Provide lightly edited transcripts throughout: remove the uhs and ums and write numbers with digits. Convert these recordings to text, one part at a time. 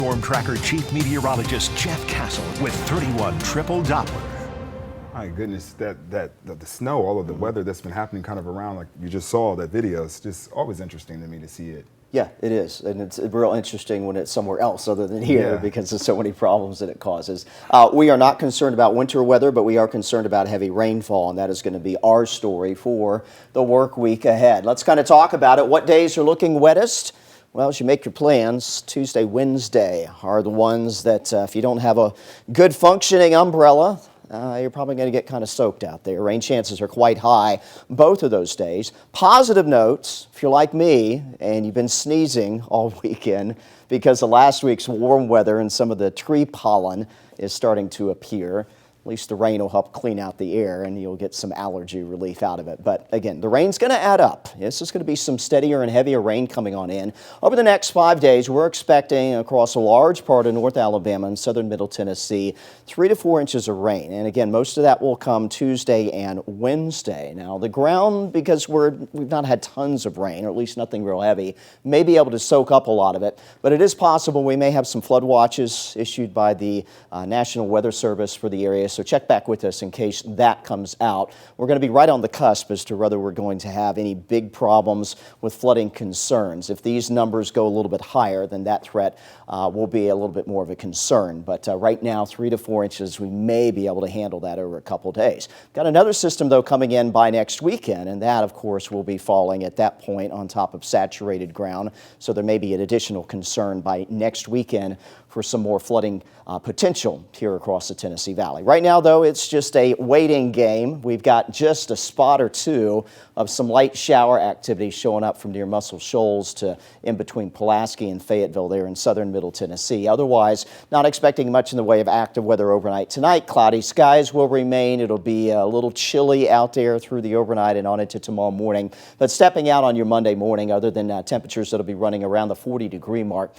Storm Tracker Chief Meteorologist Jeff Castle with 31 Triple Doppler. My goodness, the snow, all of the weather that's been happening kind of around, like you just saw that video, it's just always interesting to me to see it. Yeah, it is, and it's real interesting when it's somewhere else other than here because of so many problems that it causes. We are not concerned about winter weather, but we are concerned about heavy rainfall, and that is going to be our story for the work week ahead. Let's kind of talk about it. What days are looking wettest? Well, as you make your plans, Tuesday, Wednesday are the ones that if you don't have a good functioning umbrella, you're probably going to get kind of soaked out there. Rain chances are quite high both of those days. Positive notes, if you're like me and you've been sneezing all weekend because of last week's warm weather and some of the tree pollen is starting to appear. At least the rain will help clean out the air and you'll get some allergy relief out of it. But again, the rain's going to add up. This is going to be some steadier and heavier rain coming on in. Over the next 5 days, we're expecting across a large part of North Alabama and southern Middle Tennessee 3 to 4 inches of rain. And again, most of that will come Tuesday and Wednesday. Now, the ground, because we've not had tons of rain, or at least nothing real heavy, may be able to soak up a lot of it. But it is possible we may have some flood watches issued by the National Weather Service for the area. So check back with us in case that comes out. We're going to be right on the cusp as to whether we're going to have any big problems with flooding concerns. If these numbers go a little bit higher, then that threat will be a little bit more of a concern. But right now, 3 to 4 inches, we may be able to handle that over a couple days. Got another system, though, coming in by next weekend, and that, of course, will be falling at that point on top of saturated ground. So there may be an additional concern by next weekend for some more flooding potential here across the Tennessee Valley. Right now, though, it's just a waiting game. We've got just a spot or two of some light shower activity showing up from near Muscle Shoals to in between Pulaski and Fayetteville there in southern Middle Tennessee. Otherwise, not expecting much in the way of active weather overnight tonight. Cloudy skies will remain. It'll be a little chilly out there through the overnight and on into tomorrow morning. But stepping out on your Monday morning, other than temperatures that'll be running around the 40-degree mark,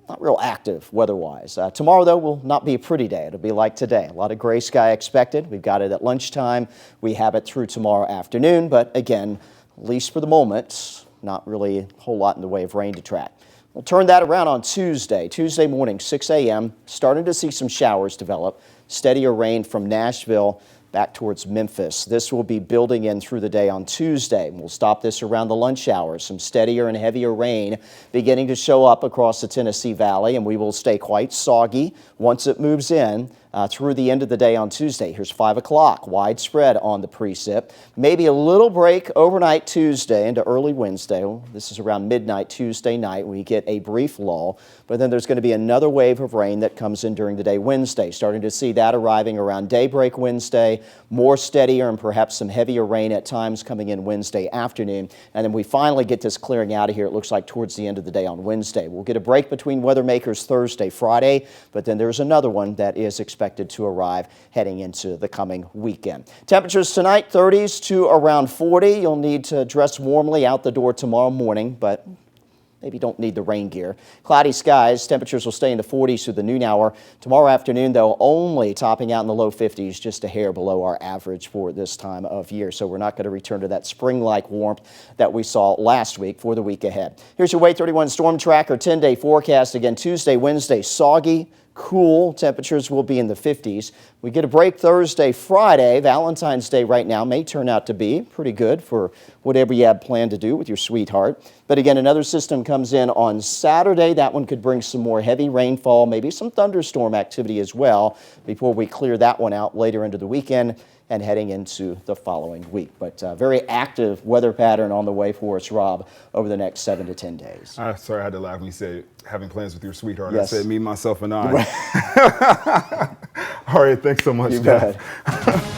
not real active weather-wise. Tomorrow, though, will not be a pretty day. It'll be like today. A lot of gray sky expected. We've got it at lunchtime. We have it through tomorrow afternoon. But again, at least for the moment, not really a whole lot in the way of rain to track. We'll turn that around on Tuesday. Tuesday morning, 6 a.m., starting to see some showers develop. Steadier rain from Nashville back towards Memphis. This will be building in through the day on Tuesday. We'll stop this around the lunch hours. Some steadier and heavier rain beginning to show up across the Tennessee Valley, and we will stay quite soggy once it moves in through the end of the day on Tuesday. Here's 5 o'clock, widespread on the precip. Maybe a little break overnight Tuesday into early Wednesday. This is around midnight Tuesday night. We get a brief lull, but then there's going to be another wave of rain that comes in during the day Wednesday. Starting to see that arriving around daybreak Wednesday, more steadier and perhaps some heavier rain at times coming in Wednesday afternoon. And then we finally get this clearing out of here, it looks like towards the end of the day on Wednesday. We'll get a break between weather makers Thursday, Friday, but then there's another one that is expected to arrive heading into the coming weekend. Temperatures tonight, 30s to around 40. You'll need to dress warmly out the door tomorrow morning, but maybe don't need the rain gear. Cloudy skies, temperatures will stay in the 40s through the noon hour. Tomorrow afternoon, though, only topping out in the low 50s, just a hair below our average for this time of year. So we're not going to return to that spring-like warmth that we saw last week for the week ahead. Here's your WATE 31 Storm Tracker 10-day forecast. Again, Tuesday, Wednesday, soggy, cool. Temperatures will be in the 50s. We get a break Thursday, Friday. Valentine's Day right now may turn out to be pretty good for whatever you have planned to do with your sweetheart. But again, another system comes in on Saturday. That one could bring some more heavy rainfall, maybe some thunderstorm activity as well before we clear that one out later into the weekend and heading into the following week. But very active weather pattern on the way for us, Rob, over the next 7 to 10 days. Sorry, I had to laugh when you said having plans with your sweetheart. Yes. I said me, myself, and I. All right, thanks so much, Jeff.